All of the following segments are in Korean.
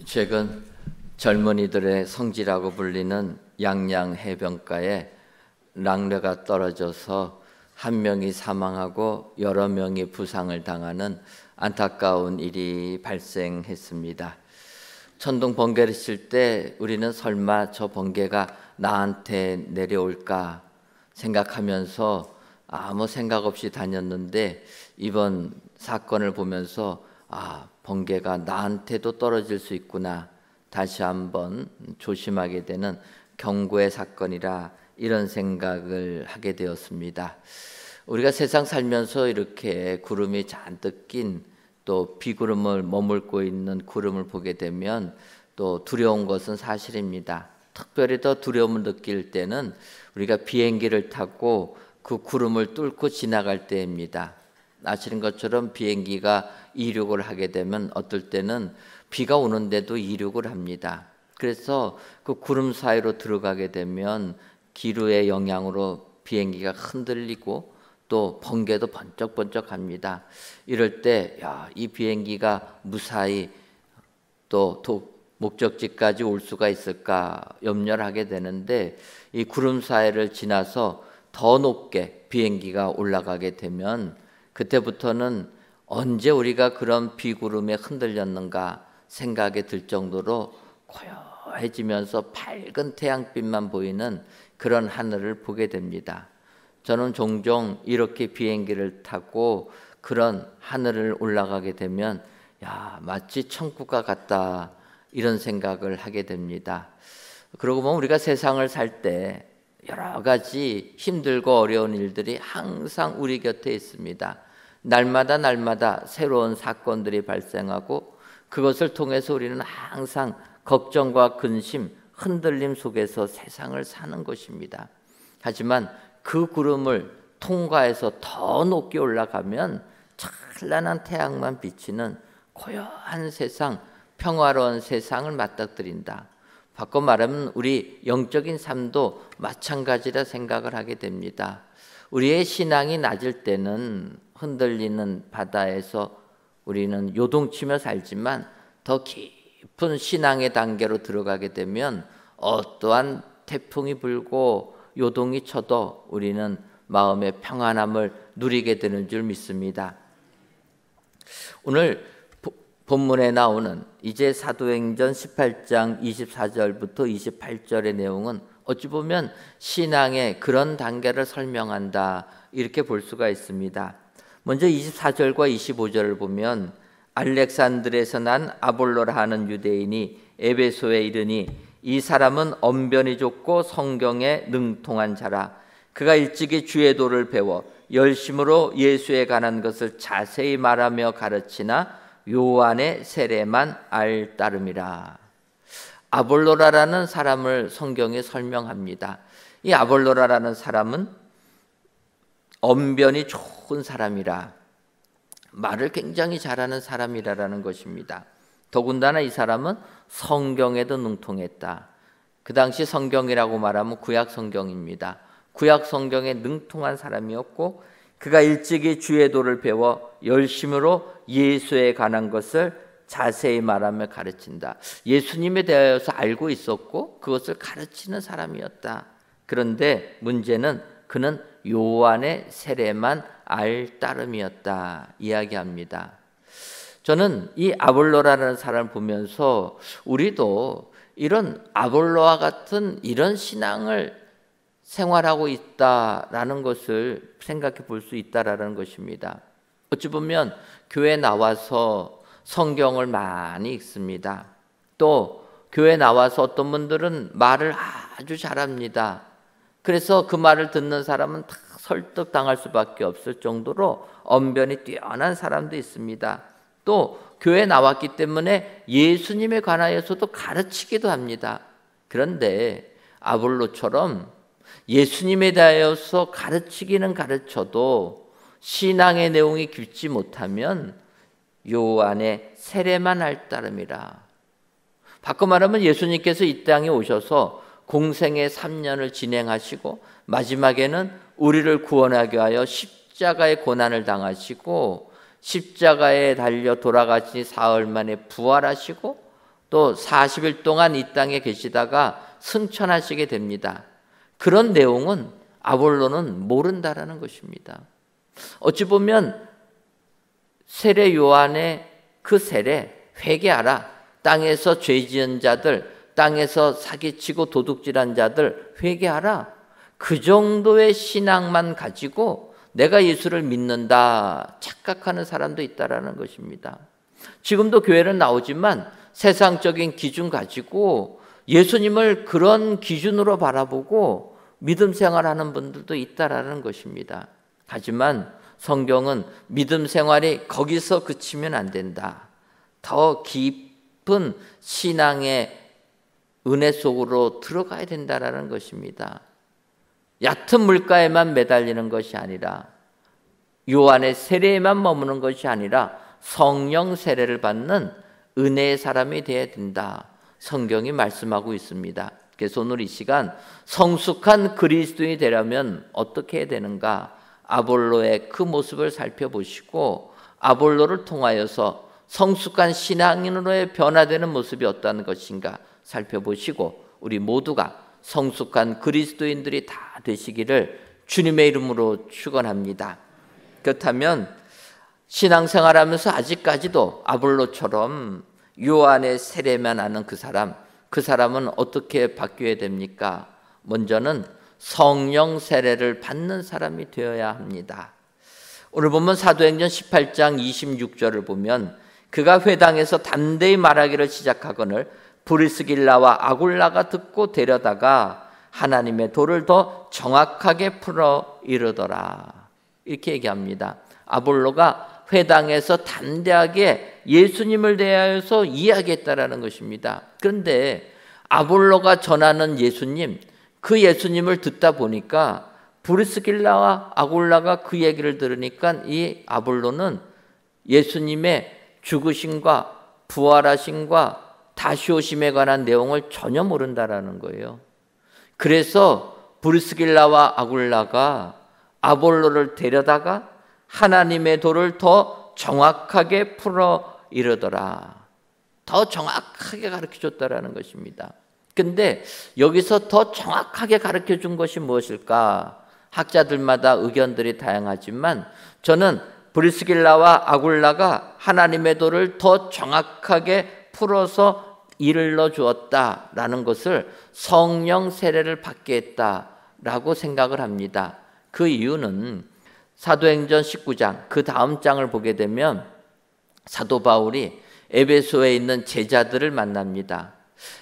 최근 젊은이들의 성지라고 불리는 양양 해변가에 랑뢰가 떨어져서 한 명이 사망하고 여러 명이 부상을 당하는 안타까운 일이 발생했습니다. 천둥 번개를 칠 때 우리는 설마 저 번개가 나한테 내려올까 생각하면서 아무 생각 없이 다녔는데, 이번 사건을 보면서 번개가 나한테도 떨어질 수 있구나, 다시 한번 조심하게 되는 경고의 사건이라 이런 생각을 하게 되었습니다. 우리가 세상 살면서 이렇게 구름이 잔뜩 낀, 또 비구름을 머물고 있는 구름을 보게 되면 또 두려운 것은 사실입니다. 특별히 더 두려움을 느낄 때는 우리가 비행기를 타고 그 구름을 뚫고 지나갈 때입니다. 아시는 것처럼 비행기가 이륙을 하게 되면 어떨 때는 비가 오는데도 이륙을 합니다. 그래서 그 구름 사이로 들어가게 되면 기류의 영향으로 비행기가 흔들리고 또 번개도 번쩍번쩍합니다. 이럴 때 이 비행기가 무사히 또 목적지까지 올 수가 있을까 염려를 하게 되는데, 이 구름 사이를 지나서 더 높게 비행기가 올라가게 되면 그때부터는 언제 우리가 그런 비구름에 흔들렸는가 생각이 들 정도로 고요해지면서 밝은 태양빛만 보이는 그런 하늘을 보게 됩니다. 저는 종종 이렇게 비행기를 타고 그런 하늘을 올라가게 되면 마치 천국과 같다, 이런 생각을 하게 됩니다. 그러고 보면 우리가 세상을 살 때 여러 가지 힘들고 어려운 일들이 항상 우리 곁에 있습니다. 날마다 새로운 사건들이 발생하고 그것을 통해서 우리는 항상 걱정과 근심, 흔들림 속에서 세상을 사는 것입니다. 하지만 그 구름을 통과해서 더 높게 올라가면 찬란한 태양만 비치는 고요한 세상, 평화로운 세상을 맞닥뜨린다. 바꿔 말하면 우리 영적인 삶도 마찬가지라 생각을 하게 됩니다. 우리의 신앙이 낮을 때는 흔들리는 바다에서 우리는 요동치며 살지만, 더 깊은 신앙의 단계로 들어가게 되면 어떠한 태풍이 불고 요동이 쳐도 우리는 마음의 평안함을 누리게 되는 줄 믿습니다. 오늘 본문에 나오는 이제 사도행전 18장 24절부터 28절의 내용은 어찌 보면 신앙의 그런 단계를 설명한다, 이렇게 볼 수가 있습니다. 먼저 24절과 25절을 보면, 알렉산드르에서 난 아볼로라 하는 유대인이 에베소에 이르니 이 사람은 언변이 좋고 성경에 능통한 자라. 그가 일찍이 주의 도를 배워 열심으로 예수에 관한 것을 자세히 말하며 가르치나 요한의 세례만 알 따름이라. 아볼로라라는 사람을 성경이 설명합니다. 이 아볼로라라는 사람은 언변이 좋은 사람이라, 말을 굉장히 잘하는 사람이라는 것입니다. 더군다나 이 사람은 성경에도 능통했다. 그 당시 성경이라고 말하면 구약 성경입니다. 구약 성경에 능통한 사람이었고, 그가 일찍이 주의 도를 배워 열심으로 예수에 관한 것을 자세히 말하며 가르친다. 예수님에 대해서 알고 있었고 그것을 가르치는 사람이었다. 그런데 문제는 그는 요한의 세례만 알 따름이었다, 이야기합니다. 저는 이 아볼로라는 사람을 보면서 우리도 이런 아볼로와 같은 이런 신앙을 생활하고 있다라는 것을 생각해 볼 수 있다라는 것입니다. 어찌 보면 교회 나와서 성경을 많이 읽습니다. 또 교회 나와서 어떤 분들은 말을 아주 잘합니다. 그래서 그 말을 듣는 사람은 다 설득당할 수밖에 없을 정도로 언변이 뛰어난 사람도 있습니다. 또 교회 나왔기 때문에 예수님에 관하여서도 가르치기도 합니다. 그런데 아볼로처럼 예수님에 대하여서 가르치기는 가르쳐도 신앙의 내용이 깊지 못하면 요한의 세례만 할 따름이라. 바꿔 말하면 예수님께서 이 땅에 오셔서 공생의 3년을 진행하시고 마지막에는 우리를 구원하기 위하여 십자가의 고난을 당하시고 십자가에 달려 돌아가시니 사흘 만에 부활하시고 또 40일 동안 이 땅에 계시다가 승천하시게 됩니다. 그런 내용은 아볼로는 모른다라는 것입니다. 어찌 보면 세례 요한의 그 세례, 회개하라, 땅에서 죄 지은 자들, 땅에서 사기치고 도둑질한 자들 회개하라, 그 정도의 신앙만 가지고 내가 예수를 믿는다 착각하는 사람도 있다라는 것입니다. 지금도 교회는 나오지만 세상적인 기준 가지고 예수님을 그런 기준으로 바라보고 믿음 생활하는 분들도 있다라는 것입니다. 하지만 성경은 믿음 생활이 거기서 그치면 안 된다. 더 깊은 신앙의 은혜 속으로 들어가야 된다라는 것입니다. 얕은 물가에만 매달리는 것이 아니라, 요한의 세례에만 머무는 것이 아니라 성령 세례를 받는 은혜의 사람이 되어야 된다. 성경이 말씀하고 있습니다. 그래서 오늘 이 시간 성숙한 그리스도인이 되려면 어떻게 해야 되는가? 아볼로의 그 모습을 살펴보시고 아볼로를 통하여서 성숙한 신앙인으로의 변화되는 모습이 어떠한 것인가 살펴보시고 우리 모두가 성숙한 그리스도인들이 다 되시기를 주님의 이름으로 축원합니다. 그렇다면 신앙생활하면서 아직까지도 아볼로처럼 요한의 세례만 하는 그 사람은 어떻게 바뀌어야 됩니까? 먼저는 성령 세례를 받는 사람이 되어야 합니다. 오늘 보면 사도행전 18장 26절을 보면 그가 회당에서 담대히 말하기를 시작하거늘 브리스길라와 아굴라가 듣고 데려다가 하나님의 도를 더 정확하게 풀어 이르더라. 이렇게 얘기합니다. 아볼로가 회당에서 담대하게 예수님을 대하여서 이야기했다라는 것입니다. 그런데 아볼로가 전하는 예수님, 그 예수님을 듣다 보니까 브리스길라와 아굴라가 그 얘기를 들으니까 이 아볼로는 예수님의 죽으심과 부활하심과 다시 오심에 관한 내용을 전혀 모른다라는 거예요. 그래서 브리스길라와 아굴라가 아볼로를 데려다가 하나님의 도를 더 정확하게 풀어 이르더라. 더 정확하게 가르쳐줬다라는 것입니다. 근데 여기서 더 정확하게 가르쳐준 것이 무엇일까? 학자들마다 의견들이 다양하지만 저는 브리스길라와 아굴라가 하나님의 도를 더 정확하게 풀어서 이르러 주었다라는 것을 성령 세례를 받게 했다라고 생각을 합니다. 그 이유는 사도행전 19장 그 다음 장을 보게 되면 사도 바울이 에베소에 있는 제자들을 만납니다.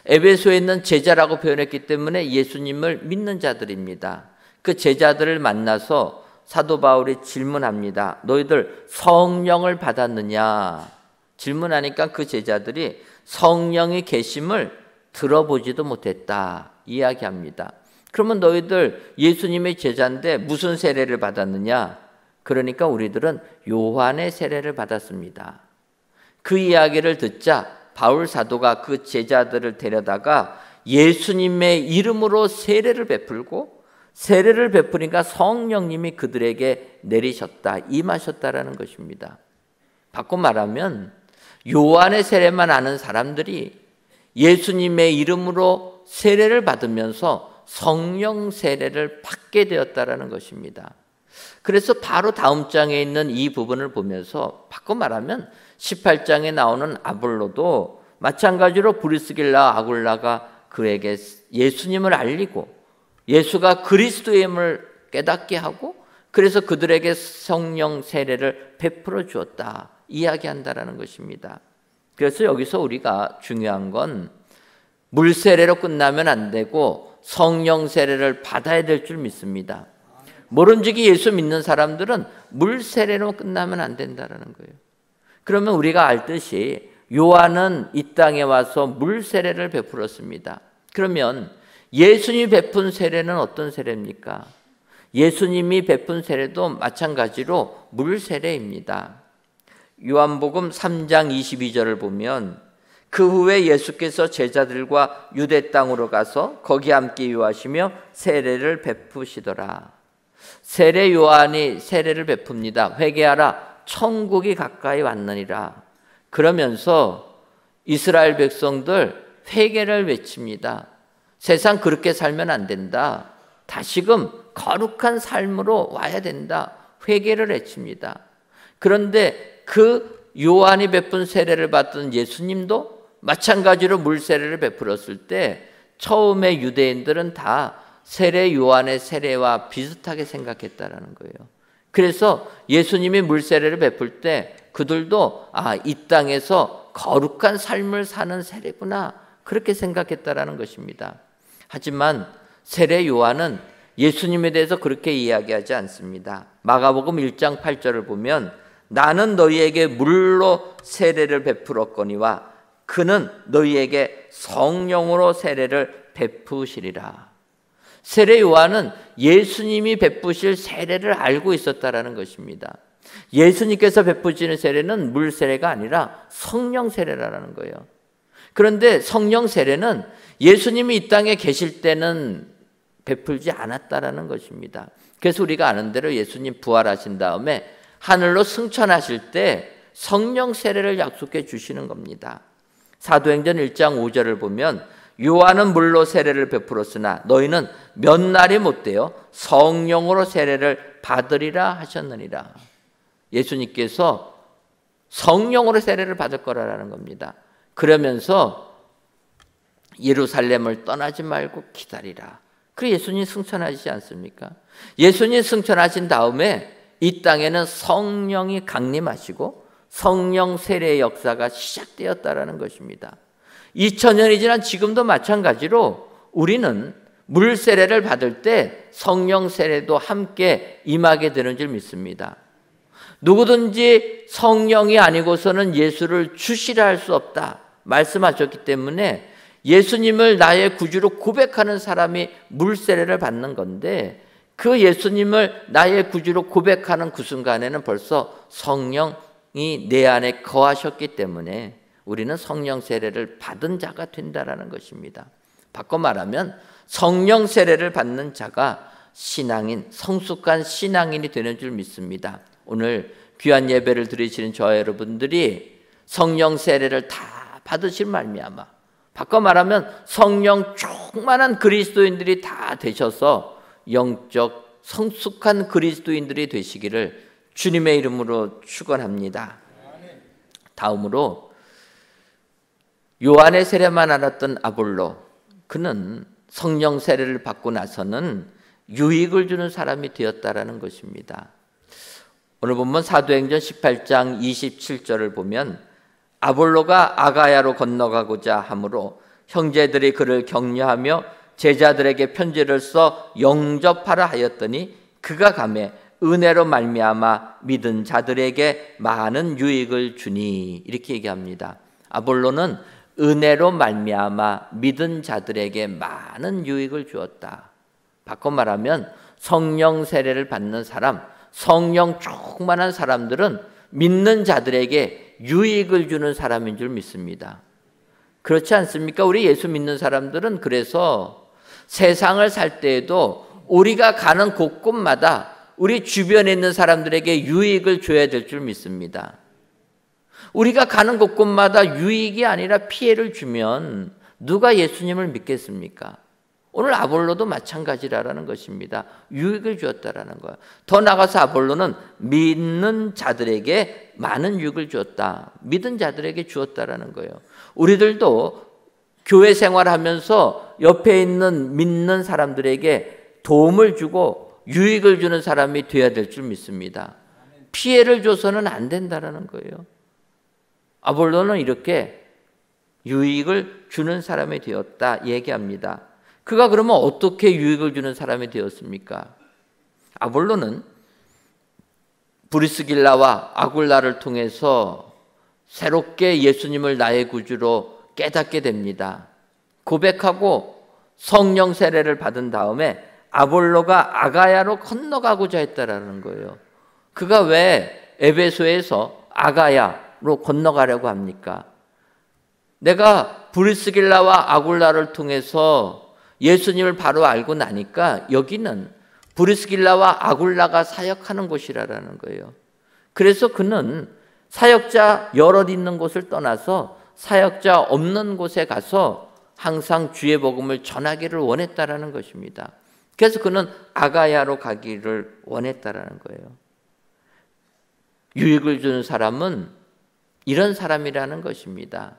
에베소에 있는 제자라고 표현했기 때문에 예수님을 믿는 자들입니다. 그 제자들을 만나서 사도 바울이 질문합니다. 너희들 성령을 받았느냐? 질문하니까 그 제자들이 성령의 계심을 들어보지도 못했다 이야기합니다. 그러면 너희들 예수님의 제자인데 무슨 세례를 받았느냐? 그러니까 우리들은 요한의 세례를 받았습니다. 그 이야기를 듣자 바울 사도가 그 제자들을 데려다가 예수님의 이름으로 세례를 베풀고 세례를 베푸니까 성령님이 그들에게 내리셨다, 임하셨다라는 것입니다. 바꿔 말하면 요한의 세례만 아는 사람들이 예수님의 이름으로 세례를 받으면서 성령 세례를 받게 되었다라는 것입니다. 그래서 바로 다음 장에 있는 이 부분을 보면서 바꿔 말하면 18장에 나오는 아볼로도 마찬가지로 브리스길라 아굴라가 그에게 예수님을 알리고 예수가 그리스도임을 깨닫게 하고 그래서 그들에게 성령 세례를 베풀어 주었다 이야기한다라는 것입니다. 그래서 여기서 우리가 중요한 건 물세례로 끝나면 안 되고 성령 세례를 받아야 될 줄 믿습니다. 모른지기 예수 믿는 사람들은 물세례로 끝나면 안 된다는 거예요. 그러면 우리가 알듯이 요한은 이 땅에 와서 물세례를 베풀었습니다. 그러면 예수님이 베푼 세례는 어떤 세례입니까? 예수님이 베푼 세례도 마찬가지로 물세례입니다. 요한복음 3장 22절을 보면 그 후에 예수께서 제자들과 유대 땅으로 가서 거기 함께 유하시며 세례를 베푸시더라. 세례 요한이 세례를 베풉니다. 회개하라 천국이 가까이 왔느니라. 그러면서 이스라엘 백성들 회개를 외칩니다. 세상 그렇게 살면 안 된다. 다시금 거룩한 삶으로 와야 된다. 회개를 외칩니다. 그런데 그 요한이 베푼 세례를 받던 예수님도 마찬가지로 물 세례를 베풀었을 때 처음에 유대인들은 다 세례 요한의 세례와 비슷하게 생각했다라는 거예요. 그래서 예수님이 물 세례를 베풀 때 그들도 이 땅에서 거룩한 삶을 사는 세례구나 그렇게 생각했다라는 것입니다. 하지만 세례 요한은 예수님에 대해서 그렇게 이야기하지 않습니다. 마가복음 1장 8절을 보면 나는 너희에게 물로 세례를 베풀었거니와 그는 너희에게 성령으로 세례를 베푸시리라. 세례 요한은 예수님이 베푸실 세례를 알고 있었다라는 것입니다. 예수님께서 베푸시는 세례는 물 세례가 아니라 성령 세례라는 거예요. 그런데 성령 세례는 예수님이 이 땅에 계실 때는 베풀지 않았다라는 것입니다. 그래서 우리가 아는 대로 예수님 부활하신 다음에 하늘로 승천하실 때 성령 세례를 약속해 주시는 겁니다. 사도행전 1장 5절을 보면 요한은 물로 세례를 베풀었으나 너희는 몇 날이 못되어 성령으로 세례를 받으리라 하셨느니라. 예수님께서 성령으로 세례를 받을 거라는 겁니다. 그러면서 예루살렘을 떠나지 말고 기다리라. 그 예수님 승천하시지 않습니까? 예수님 승천하신 다음에 이 땅에는 성령이 강림하시고 성령 세례의 역사가 시작되었다라는 것입니다. 2000년이 지난 지금도 마찬가지로 우리는 물 세례를 받을 때 성령 세례도 함께 임하게 되는 줄 믿습니다. 누구든지 성령이 아니고서는 예수를 주시라 할 수 없다 말씀하셨기 때문에 예수님을 나의 구주로 고백하는 사람이 물 세례를 받는 건데 그 예수님을 나의 구주로 고백하는 그 순간에는 벌써 성령이 내 안에 거하셨기 때문에 우리는 성령 세례를 받은 자가 된다라는 것입니다. 바꿔 말하면 성령 세례를 받는 자가 신앙인, 성숙한 신앙인이 되는 줄 믿습니다. 오늘 귀한 예배를 드리시는 저와 여러분들이 성령 세례를 다 받으실 말미암아 바꿔 말하면 성령 충만한 그리스도인들이 다 되셔서 영적 성숙한 그리스도인들이 되시기를 주님의 이름으로 축원합니다. 다음으로 요한의 세례만 알았던 아볼로, 그는 성령 세례를 받고 나서는 유익을 주는 사람이 되었다라는 것입니다. 오늘 본문 사도행전 18장 27절을 보면 아볼로가 아가야로 건너가고자 하므로 형제들이 그를 격려하며 제자들에게 편지를 써 영접하라 하였더니 그가 가매 은혜로 말미암아 믿은 자들에게 많은 유익을 주니, 이렇게 얘기합니다. 아볼로는 은혜로 말미암아 믿은 자들에게 많은 유익을 주었다. 바꿔 말하면 성령 세례를 받는 사람, 성령 충만한 사람들은 믿는 자들에게 유익을 주는 사람인 줄 믿습니다. 그렇지 않습니까? 우리 예수 믿는 사람들은 그래서 세상을 살 때에도 우리가 가는 곳곳마다 우리 주변에 있는 사람들에게 유익을 줘야 될 줄 믿습니다. 우리가 가는 곳곳마다 유익이 아니라 피해를 주면 누가 예수님을 믿겠습니까? 오늘 아볼로도 마찬가지라는 것입니다. 유익을 주었다라는 거예요. 더 나아가서 아볼로는 믿는 자들에게 많은 유익을 주었다. 믿은 자들에게 주었다라는 거예요. 우리들도 교회 생활하면서 옆에 있는 믿는 사람들에게 도움을 주고 유익을 주는 사람이 되어야 될 줄 믿습니다. 피해를 줘서는 안 된다라는 거예요. 아볼로는 이렇게 유익을 주는 사람이 되었다 얘기합니다. 그가 그러면 어떻게 유익을 주는 사람이 되었습니까? 아볼로는 브리스길라와 아굴라를 통해서 새롭게 예수님을 나의 구주로 깨닫게 됩니다. 고백하고 성령 세례를 받은 다음에 아볼로가 아가야로 건너가고자 했다라는 거예요. 그가 왜 에베소에서 아가야로 건너가려고 합니까? 내가 브리스길라와 아굴라를 통해서 예수님을 바로 알고 나니까 여기는 브리스길라와 아굴라가 사역하는 곳이라는 거예요. 그래서 그는 사역자 여럿 있는 곳을 떠나서 사역자 없는 곳에 가서 항상 주의 복음을 전하기를 원했다라는 것입니다. 그래서 그는 아가야로 가기를 원했다라는 거예요. 유익을 주는 사람은 이런 사람이라는 것입니다.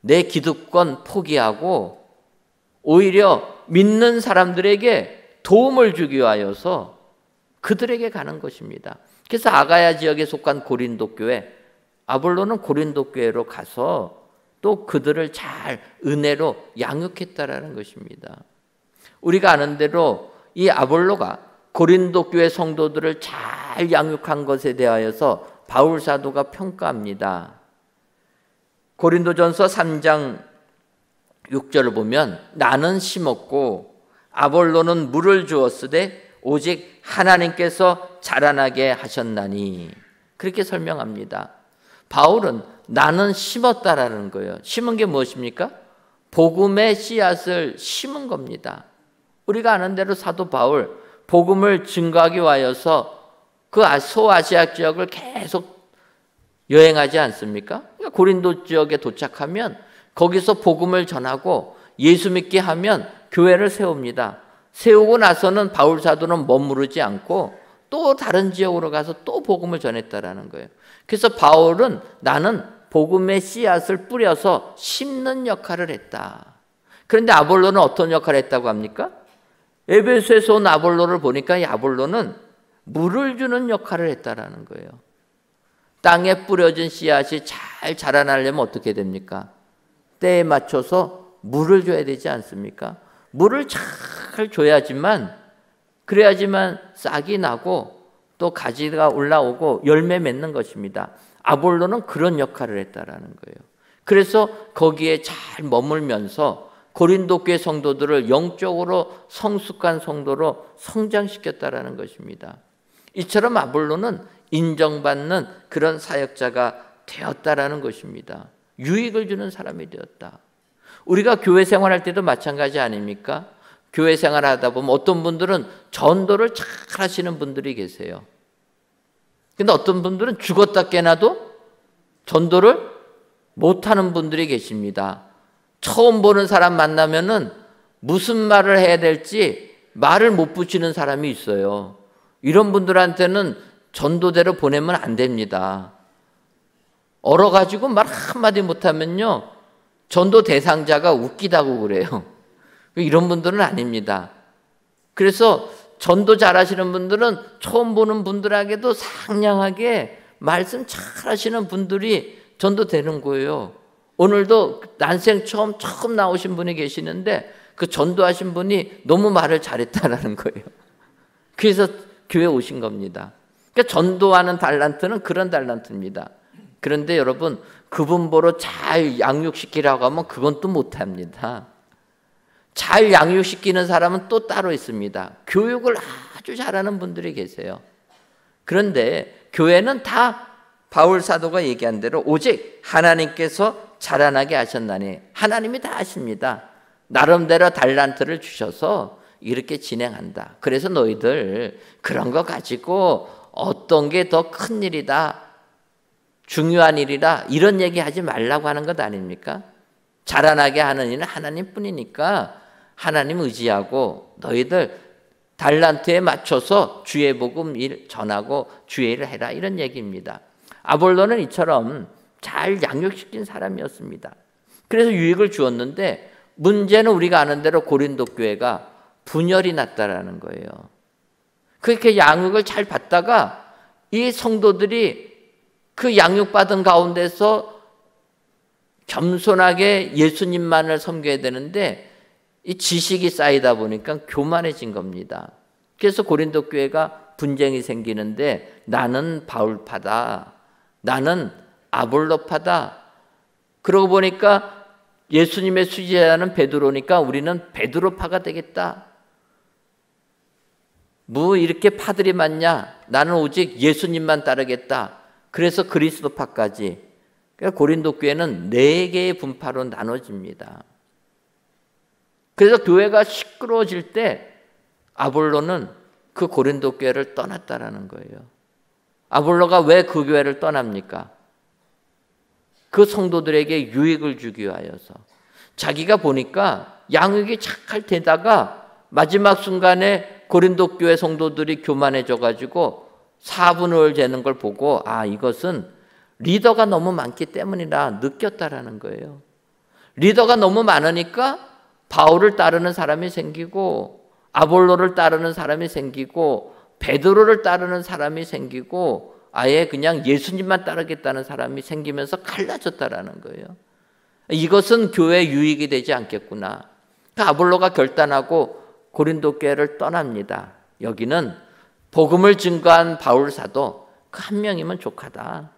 내 기득권 포기하고 오히려 믿는 사람들에게 도움을 주기 위하여서 그들에게 가는 것입니다. 그래서 아가야 지역에 속한 고린도 교회, 아볼로는 고린도 교회로 가서 또 그들을 잘 은혜로 양육했다라는 것입니다. 우리가 아는 대로 이 아볼로가 고린도 교회 성도들을 잘 양육한 것에 대하여서 바울 사도가 평가합니다. 고린도전서 3장 6절을 보면 나는 심었고 아볼로는 물을 주었으되 오직 하나님께서 자라나게 하셨나니, 그렇게 설명합니다. 바울은 나는 심었다라는 거예요. 심은 게 무엇입니까? 복음의 씨앗을 심은 겁니다. 우리가 아는 대로 사도 바울 복음을 증거하기 위하여서 그 소아시아 지역을 계속 여행하지 않습니까? 그러니까 고린도 지역에 도착하면 거기서 복음을 전하고 예수 믿게 하면 교회를 세웁니다. 세우고 나서는 바울 사도는 머무르지 않고 또 다른 지역으로 가서 또 복음을 전했다라는 거예요. 그래서 바울은 나는 복음의 씨앗을 뿌려서 심는 역할을 했다. 그런데 아볼로는 어떤 역할을 했다고 합니까? 에베소에서 온 아볼로를 보니까 이 아볼로는 물을 주는 역할을 했다라는 거예요. 땅에 뿌려진 씨앗이 잘 자라나려면 어떻게 됩니까? 때에 맞춰서 물을 줘야 되지 않습니까? 물을 잘 줘야지만, 그래야지만 싹이 나고 또 가지가 올라오고 열매 맺는 것입니다. 아볼로는 그런 역할을 했다라는 거예요. 그래서 거기에 잘 머물면서 고린도 교회 성도들을 영적으로 성숙한 성도로 성장시켰다라는 것입니다. 이처럼 아볼로는 인정받는 그런 사역자가 되었다라는 것입니다. 유익을 주는 사람이 되었다. 우리가 교회 생활할 때도 마찬가지 아닙니까? 교회 생활하다 보면 어떤 분들은 전도를 잘 하시는 분들이 계세요. 근데 어떤 분들은 죽었다 깨나도 전도를 못하는 분들이 계십니다. 처음 보는 사람 만나면은 무슨 말을 해야 될지 말을 못 붙이는 사람이 있어요. 이런 분들한테는 전도대로 보내면 안 됩니다. 얼어가지고 말 한마디 못하면요, 전도 대상자가 웃기다고 그래요. 이런 분들은 아닙니다. 그래서 전도 잘하시는 분들은 처음 보는 분들에게도 상냥하게 말씀 잘하시는 분들이 전도되는 거예요. 오늘도 난생 처음 나오신 분이 계시는데 그 전도하신 분이 너무 말을 잘했다라는 거예요. 그래서 교회 오신 겁니다. 그러니까 전도하는 달란트는 그런 달란트입니다. 그런데 여러분, 그분 보러 잘 양육시키라고 하면 그건 또 못합니다. 잘 양육시키는 사람은 또 따로 있습니다. 교육을 아주 잘하는 분들이 계세요. 그런데 교회는 다 바울 사도가 얘기한 대로 오직 하나님께서 자라나게 하셨나니, 하나님이 다 하십니다. 나름대로 달란트를 주셔서 이렇게 진행한다. 그래서 너희들 그런 거 가지고 어떤 게 더 큰 일이다, 중요한 일이다, 이런 얘기 하지 말라고 하는 것 아닙니까? 자라나게 하는 일은 하나님뿐이니까 하나님 의지하고 너희들 달란트에 맞춰서 주의 복음 일 전하고 주의 일을 해라, 이런 얘기입니다. 아볼로는 이처럼 잘 양육시킨 사람이었습니다. 그래서 유익을 주었는데 문제는 우리가 아는 대로 고린도 교회가 분열이 났다라는 거예요. 그렇게 양육을 잘 받다가 이 성도들이 그 양육받은 가운데서 겸손하게 예수님만을 섬겨야 되는데 이 지식이 쌓이다 보니까 교만해진 겁니다. 그래서 고린도 교회가 분쟁이 생기는데 나는 바울파다, 나는 아볼로파다. 그러고 보니까 예수님의 수제자는 베드로니까 우리는 베드로파가 되겠다. 뭐 이렇게 파들이 많냐? 나는 오직 예수님만 따르겠다. 그래서 그리스도파까지. 그러니까 고린도 교회는 4개의 분파로 나눠집니다. 그래서 교회가 시끄러워질 때 아볼로는 그 고린도 교회를 떠났다라는 거예요. 아볼로가 왜 그 교회를 떠납니까? 그 성도들에게 유익을 주기 위하여서 자기가 보니까 양육이 잘 되다가 마지막 순간에 고린도 교회 성도들이 교만해져 가지고 4분의 1 되는 걸 보고 이것은 리더가 너무 많기 때문이라 느꼈다라는 거예요. 리더가 너무 많으니까 바울을 따르는 사람이 생기고 아볼로를 따르는 사람이 생기고 베드로를 따르는 사람이 생기고 아예 그냥 예수님만 따르겠다는 사람이 생기면서 갈라졌다라는 거예요. 이것은 교회에 유익이 되지 않겠구나. 아볼로가 결단하고 고린도 교회를 떠납니다. 여기는 복음을 증거한 바울 사도 그 한 명이면 족하다.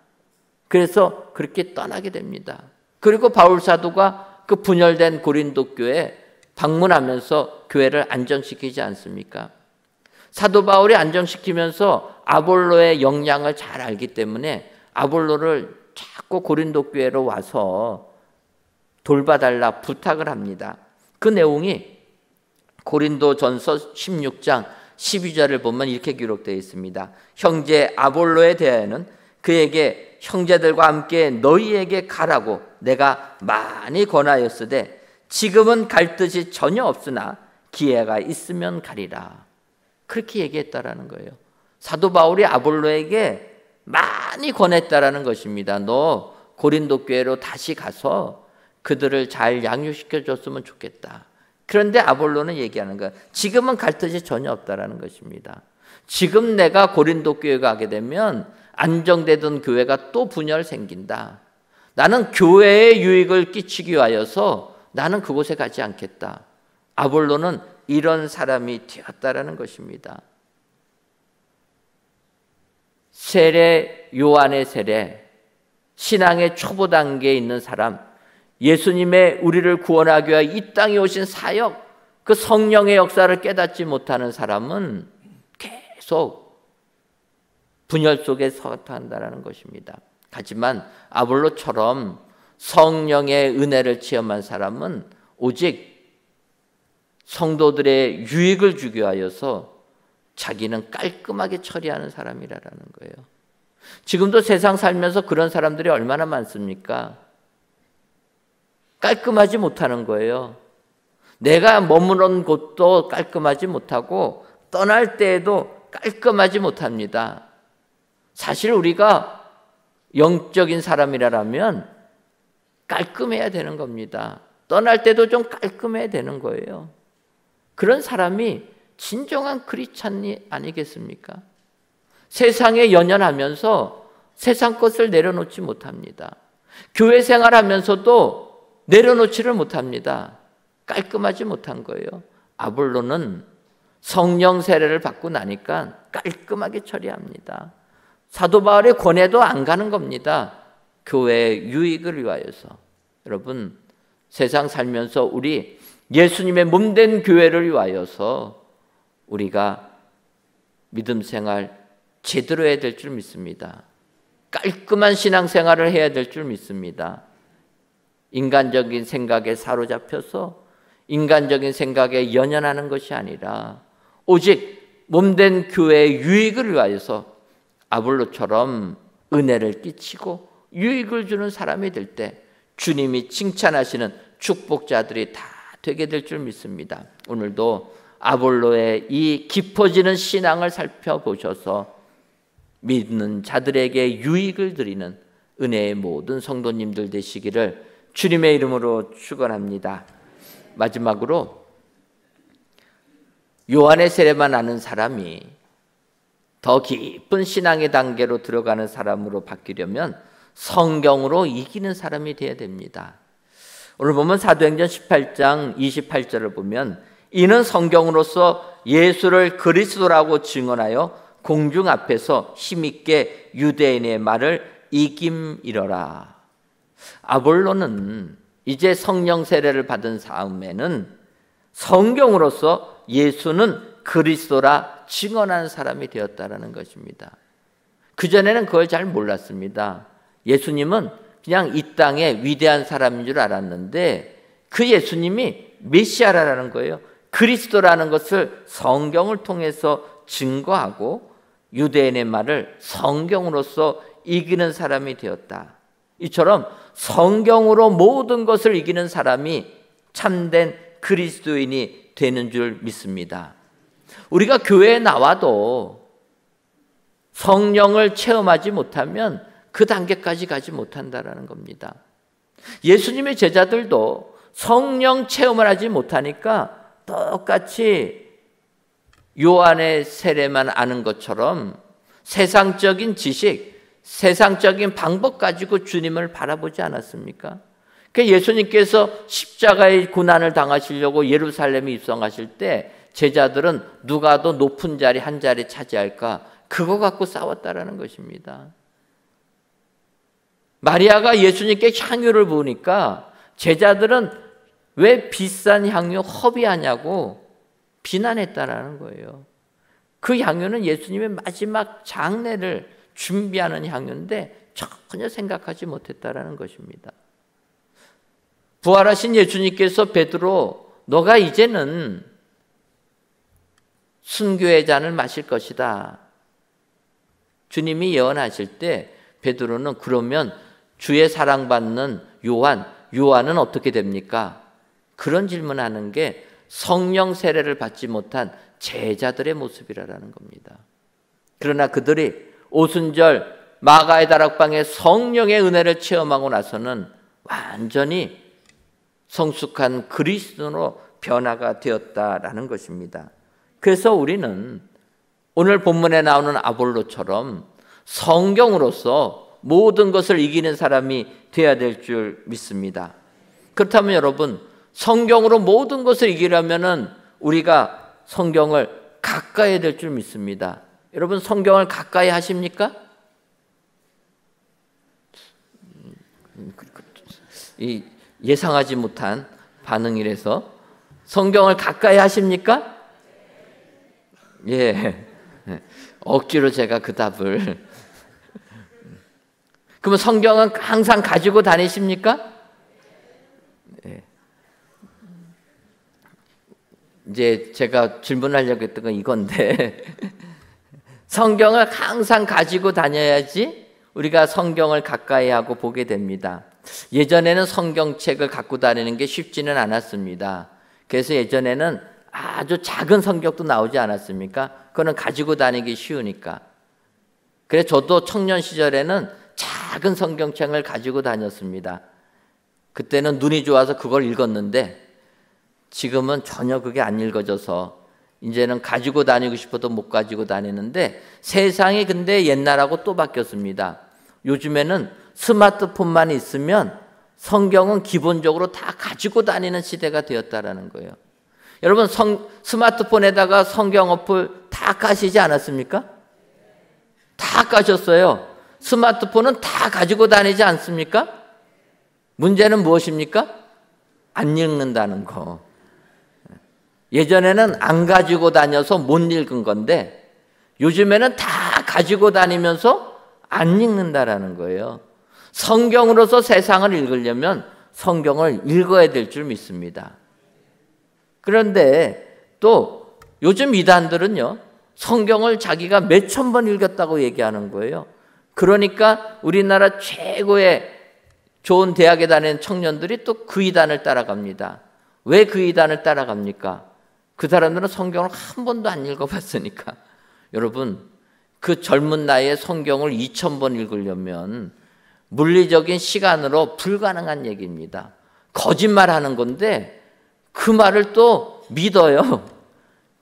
그래서 그렇게 떠나게 됩니다. 그리고 바울 사도가 그 분열된 고린도 교회에 방문하면서 교회를 안정시키지 않습니까? 사도 바울이 안정시키면서 아볼로의 역량을 잘 알기 때문에 아볼로를 자꾸 고린도 교회로 와서 돌봐달라 부탁을 합니다. 그 내용이 고린도전서 16장 12절을 보면 이렇게 기록되어 있습니다. 형제 아볼로에 대하여는 그에게 형제들과 함께 너희에게 가라고 내가 많이 권하였으되 지금은 갈 뜻이 전혀 없으나 기회가 있으면 가리라. 그렇게 얘기했다라는 거예요. 사도 바울이 아볼로에게 많이 권했다라는 것입니다. 너 고린도 교회로 다시 가서 그들을 잘 양육시켜 줬으면 좋겠다. 그런데 아볼로는 얘기하는 거야. 지금은 갈 뜻이 전혀 없다라는 것입니다. 지금 내가 고린도 교회 가게 되면 안정되던 교회가 또 분열 생긴다. 나는 교회에 유익을 끼치기 위하여서 나는 그곳에 가지 않겠다. 아볼로는 이런 사람이 되었다라는 것입니다. 세례, 요한의 세례, 신앙의 초보 단계에 있는 사람, 예수님의 우리를 구원하기 위해 이 땅에 오신 사역, 그 성령의 역사를 깨닫지 못하는 사람은 계속 분열 속에 서한다는 것입니다. 하지만 아볼로처럼 성령의 은혜를 체험한 사람은 오직 성도들의 유익을 주기 위하여서 자기는 깔끔하게 처리하는 사람이라는 거예요. 지금도 세상 살면서 그런 사람들이 얼마나 많습니까? 깔끔하지 못하는 거예요. 내가 머무는 곳도 깔끔하지 못하고 떠날 때에도 깔끔하지 못합니다. 사실 우리가 영적인 사람이라면 깔끔해야 되는 겁니다. 떠날 때도 좀 깔끔해야 되는 거예요. 그런 사람이 진정한 크리스찬이 아니겠습니까? 세상에 연연하면서 세상 것을 내려놓지 못합니다. 교회 생활하면서도 내려놓지를 못합니다. 깔끔하지 못한 거예요. 아볼로는 성령 세례를 받고 나니까 깔끔하게 처리합니다. 사도 바울의 권해도 안 가는 겁니다. 교회의 유익을 위하여서. 여러분, 세상 살면서 우리 예수님의 몸된 교회를 위하여서 우리가 믿음 생활 제대로 해야 될 줄 믿습니다. 깔끔한 신앙생활을 해야 될 줄 믿습니다. 인간적인 생각에 사로잡혀서 인간적인 생각에 연연하는 것이 아니라 오직 몸된 교회의 유익을 위하여서 아볼로처럼 은혜를 끼치고 유익을 주는 사람이 될 때 주님이 칭찬하시는 축복자들이 다 되게 될 줄 믿습니다. 오늘도 아볼로의 이 깊어지는 신앙을 살펴보셔서 믿는 자들에게 유익을 드리는 은혜의 모든 성도님들 되시기를 주님의 이름으로 축원합니다. 마지막으로 요한의 세례만 아는 사람이 더 깊은 신앙의 단계로 들어가는 사람으로 바뀌려면 성경으로 이기는 사람이 되어야 됩니다. 오늘 보면 사도행전 18장 28절을 보면 이는 성경으로서 예수를 그리스도라고 증언하여 공중 앞에서 힘있게 유대인의 말을 이김이러라. 아볼로는 이제 성령 세례를 받은 다음에는 성경으로서 예수는 그리스도라 증언하는 사람이 되었다라는 것입니다. 그전에는 그걸 잘 몰랐습니다. 예수님은 그냥 이 땅의 위대한 사람인 줄 알았는데 그 예수님이 메시아라는 거예요. 그리스도라는 것을 성경을 통해서 증거하고 유대인의 말을 성경으로서 이기는 사람이 되었다. 이처럼 성경으로 모든 것을 이기는 사람이 참된 그리스도인이 되는 줄 믿습니다. 우리가 교회에 나와도 성령을 체험하지 못하면 그 단계까지 가지 못한다는 겁니다. 예수님의 제자들도 성령 체험을 하지 못하니까 똑같이 요한의 세례만 아는 것처럼 세상적인 지식, 세상적인 방법 가지고 주님을 바라보지 않았습니까? 예수님께서 십자가의 고난을 당하시려고 예루살렘에 입성하실 때 제자들은 누가 더 높은 자리 한 자리 차지할까? 그거 갖고 싸웠다라는 것입니다. 마리아가 예수님께 향유를 부으니까 제자들은 왜 비싼 향유 허비하냐고 비난했다라는 거예요. 그 향유는 예수님의 마지막 장례를 준비하는 향유인데 전혀 생각하지 못했다라는 것입니다. 부활하신 예수님께서 베드로, 너가 이제는 순교의 잔을 마실 것이다. 주님이 예언하실 때 베드로는 그러면 주의 사랑받는 요한은 어떻게 됩니까? 그런 질문하는 게 성령 세례를 받지 못한 제자들의 모습이라는 겁니다. 그러나 그들이 오순절 마가의 다락방에 성령의 은혜를 체험하고 나서는 완전히 성숙한 그리스도로 변화가 되었다라는 것입니다. 그래서 우리는 오늘 본문에 나오는 아볼로처럼 성경으로서 모든 것을 이기는 사람이 되어야 될 줄 믿습니다. 그렇다면 여러분, 성경으로 모든 것을 이기려면 우리가 성경을 가까이 해야 될 줄 믿습니다. 여러분, 성경을 가까이 하십니까? 예상하지 못한 반응이라서 성경을 가까이 하십니까? 예. 억지로 제가 그 답을. 그러면 성경은 항상 가지고 다니십니까? 예. 이제 제가 질문하려고 했던 건 이건데 성경을 항상 가지고 다녀야지 우리가 성경을 가까이 하고 보게 됩니다. 예전에는 성경책을 갖고 다니는 게 쉽지는 않았습니다. 그래서 예전에는 아주 작은 성경도 나오지 않았습니까? 그거는 가지고 다니기 쉬우니까. 그래서 저도 청년 시절에는 작은 성경책을 가지고 다녔습니다. 그때는 눈이 좋아서 그걸 읽었는데 지금은 전혀 그게 안 읽어져서 이제는 가지고 다니고 싶어도 못 가지고 다니는데 세상이 근데 옛날하고 또 바뀌었습니다. 요즘에는 스마트폰만 있으면 성경은 기본적으로 다 가지고 다니는 시대가 되었다라는 거예요. 여러분, 스마트폰에다가 성경 어플 다 까시지 않았습니까? 다 까셨어요. 스마트폰은 다 가지고 다니지 않습니까? 문제는 무엇입니까? 안 읽는다는 거. 예전에는 안 가지고 다녀서 못 읽은 건데 요즘에는 다 가지고 다니면서 안 읽는다라는 거예요. 성경으로서 세상을 읽으려면 성경을 읽어야 될 줄 믿습니다. 그런데 또 요즘 이단들은요, 성경을 자기가 몇천 번 읽었다고 얘기하는 거예요. 그러니까 우리나라 최고의 좋은 대학에 다니는 청년들이 또 그 이단을 따라갑니다. 왜 그 이단을 따라갑니까? 그 사람들은 성경을 한 번도 안 읽어봤으니까. 여러분, 그 젊은 나이에 성경을 2000번 읽으려면 물리적인 시간으로 불가능한 얘기입니다. 거짓말하는 건데 그 말을 또 믿어요.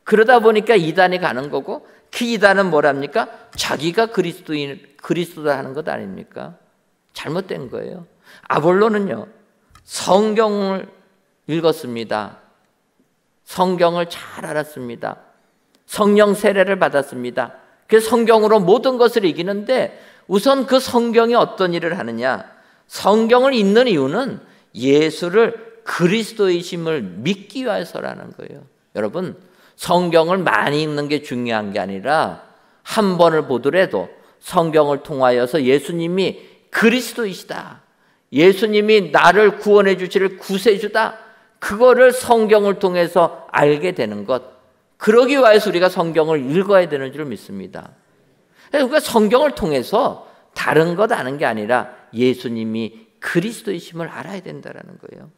그러다 보니까 이단이 가는 거고, 그 이단은 뭐랍니까? 자기가 그리스도다 하는 것 아닙니까? 잘못된 거예요. 아볼로는요, 성경을 읽었습니다. 성경을 잘 알았습니다. 성령 세례를 받았습니다. 그래서 성경으로 모든 것을 이기는데 우선 그 성경이 어떤 일을 하느냐? 성경을 읽는 이유는 예수를 그리스도이심을 믿기 위해서라는 거예요. 여러분, 성경을 많이 읽는 게 중요한 게 아니라 한 번을 보더라도 성경을 통하여서 예수님이 그리스도이시다, 예수님이 나를 구원해 주실 구세주다, 그거를 성경을 통해서 알게 되는 것, 그러기 위해서 우리가 성경을 읽어야 되는 줄 믿습니다. 그러니까 성경을 통해서 다른 것 아는 게 아니라 예수님이 그리스도이심을 알아야 된다는 거예요.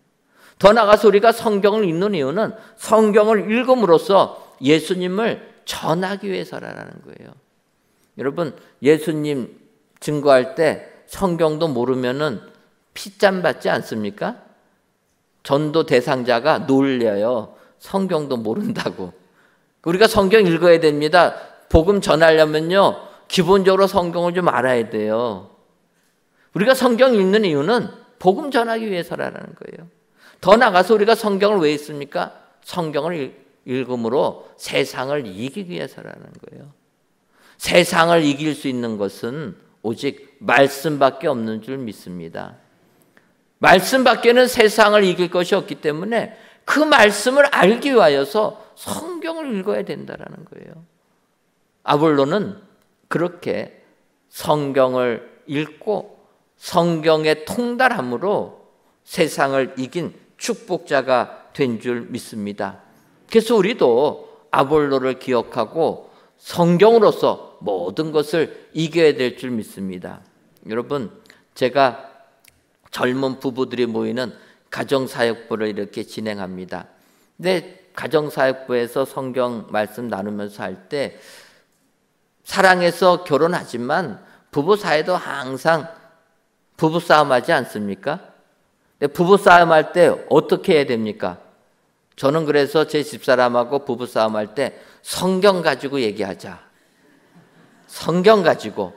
더 나아가서 우리가 성경을 읽는 이유는 성경을 읽음으로써 예수님을 전하기 위해서라는 거예요. 여러분, 예수님 증거할 때 성경도 모르면은 피짠 받지 않습니까? 전도 대상자가 놀려요. 성경도 모른다고. 우리가 성경 읽어야 됩니다. 복음 전하려면요, 기본적으로 성경을 좀 알아야 돼요. 우리가 성경 읽는 이유는 복음 전하기 위해서라는 거예요. 더 나아가서 우리가 성경을 왜 읽습니까? 성경을 읽음으로 세상을 이기기 위해서라는 거예요. 세상을 이길 수 있는 것은 오직 말씀밖에 없는 줄 믿습니다. 말씀밖에는 세상을 이길 것이 없기 때문에 그 말씀을 알기 위하여서 성경을 읽어야 된다는 거예요. 아볼로는 그렇게 성경을 읽고 성경의 통달함으로 세상을 이긴 축복자가 된 줄 믿습니다. 그래서 우리도 아볼로를 기억하고 성경으로서 모든 것을 이겨야 될 줄 믿습니다. 여러분, 제가 젊은 부부들이 모이는 가정사역부를 이렇게 진행합니다. 근데 가정사역부에서 성경 말씀 나누면서 할 때 사랑해서 결혼하지만 부부 사이도 항상 부부싸움 하지 않습니까? 근데 부부싸움 할 때 어떻게 해야 됩니까? 저는 그래서 제 집사람하고 부부싸움 할 때 성경 가지고 얘기하자. 성경 가지고.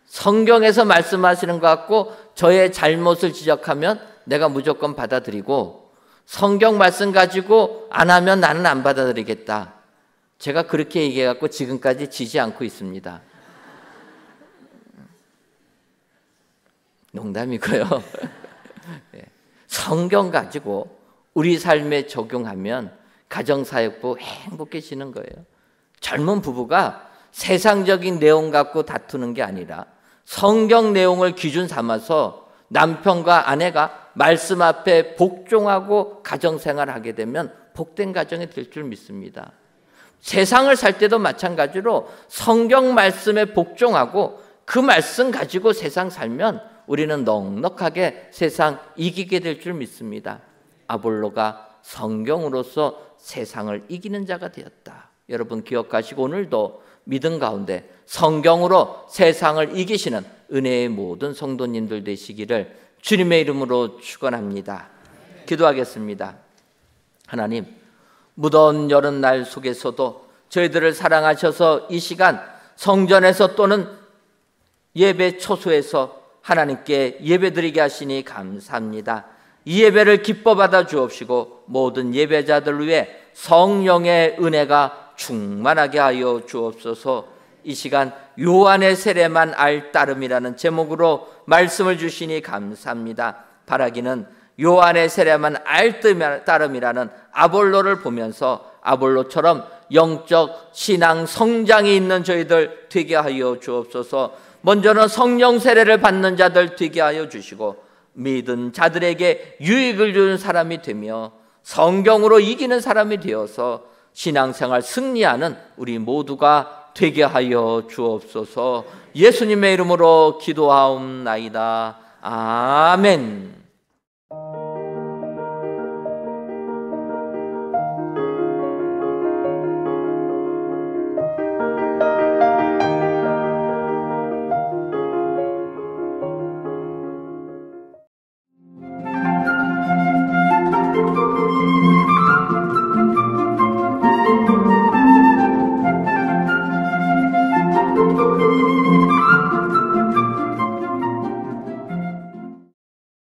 성경에서 말씀하시는 것 같고 저의 잘못을 지적하면 내가 무조건 받아들이고 성경 말씀 가지고 안 하면 나는 안 받아들이겠다. 제가 그렇게 얘기해갖고 지금까지 지지 않고 있습니다. 농담이고요. 성경 가지고 우리 삶에 적용하면 가정사역부 행복해지는 거예요. 젊은 부부가 세상적인 내용 갖고 다투는 게 아니라 성경 내용을 기준 삼아서 남편과 아내가 말씀 앞에 복종하고 가정생활하게 되면 복된 가정이 될 줄 믿습니다. 세상을 살 때도 마찬가지로 성경 말씀에 복종하고 그 말씀 가지고 세상 살면 우리는 넉넉하게 세상 이기게 될 줄 믿습니다. 아볼로가 성경으로서 세상을 이기는 자가 되었다. 여러분 기억하시고 오늘도 믿음 가운데 성경으로 세상을 이기시는 은혜의 모든 성도님들 되시기를 주님의 이름으로 축원합니다. 기도하겠습니다. 하나님, 무더운 여름날 속에서도 저희들을 사랑하셔서 이 시간 성전에서 또는 예배 초소에서 하나님께 예배드리게 하시니 감사합니다. 이 예배를 기뻐 받아 주옵시고 모든 예배자들 위해 성령의 은혜가 충만하게 하여 주옵소서. 이 시간 요한의 세례만 알 따름이라는 제목으로 말씀을 주시니 감사합니다. 바라기는 요한의 세례만 알 따름이라는 아볼로를 보면서 아볼로처럼 영적 신앙 성장이 있는 저희들 되게 하여 주옵소서. 먼저는 성령 세례를 받는 자들 되게 하여 주시고 믿은 자들에게 유익을 주는 사람이 되며 성경으로 이기는 사람이 되어서 신앙생활 승리하는 우리 모두가 되게 하여 주옵소서. 예수님의 이름으로 기도하옵나이다. 아멘.